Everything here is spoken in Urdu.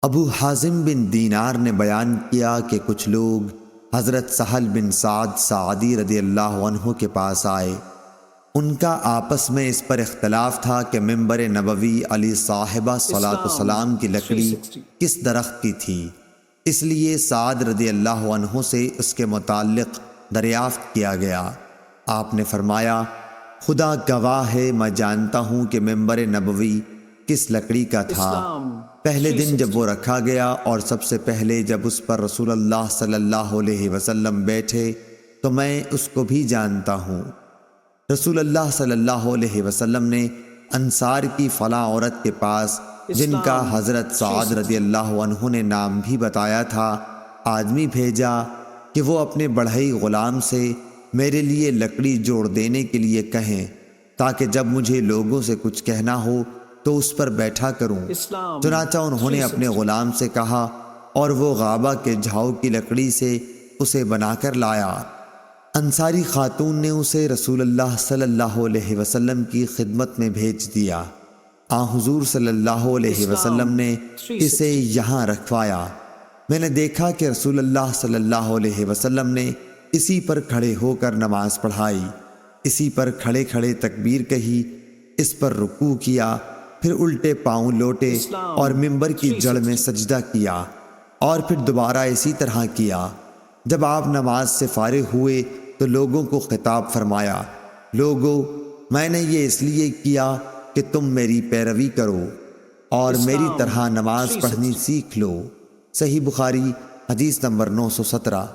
ابو حازم بن دینار نے بیان کیا کہ کچھ لوگ حضرت سہل بن سعد ساعدی رضی اللہ عنہ کے پاس آئے۔ ان کا آپس میں اس پر اختلاف تھا کہ منبر نبوی علی صاحبہ صلاۃ والسلام کی لکڑی کس درخت کی تھی، اس لیے سعد رضی اللہ عنہ سے اس کے متعلق دریافت کیا گیا۔ آپ نے فرمایا، خدا گواہ ہے میں جانتا ہوں کہ منبر نبوی کس لکڑی کا تھا۔ پہلے دن جب وہ رکھا گیا اور سب سے پہلے جب اس پر رسول اللہ صلی اللہ علیہ وسلم بیٹھے تو میں اس کو بھی جانتا ہوں۔ رسول اللہ صلی اللہ علیہ وسلم نے انصار کی فلاں عورت کے پاس، جن کا حضرت سعد رضی اللہ عنہ نے نام بھی بتایا تھا، آدمی بھیجا کہ وہ اپنے بڑھئی غلام سے میرے لیے لکڑی جوڑ دینے کے لیے کہیں، تاکہ جب مجھے لوگوں سے کچھ کہنا ہو تو اس پر بیٹھا کروں۔ چنانچہ انہوں نے اپنے غلام سے کہا اور وہ غابہ کے جھاؤ کی لکڑی سے اسے بنا کر لایا۔ انصاری خاتون نے اسے رسول اللہ صلی اللہ علیہ وسلم کی خدمت میں بھیج دیا۔ حضور صلی اللہ علیہ وسلم نے اسے یہاں رکھوایا۔ میں نے دیکھا کہ رسول اللہ صلی اللہ علیہ وسلم نے اسی پر کھڑے ہو کر نماز پڑھائی، اسی پر کھڑے کھڑے تکبیر کہی، اس پر رکوع کیا، پھر الٹے پاؤں لوٹے اور منبر کی جڑ میں سجدہ کیا، اور پھر دوبارہ اسی طرح کیا۔ جب آپ نماز سے فارغ ہوئے تو لوگوں کو خطاب فرمایا، لوگو، میں نے یہ اس لیے کیا کہ تم میری پیروی کرو اور میری طرح نماز پڑھنی سیکھ لو۔ صحیح بخاری حدیث نمبر 917۔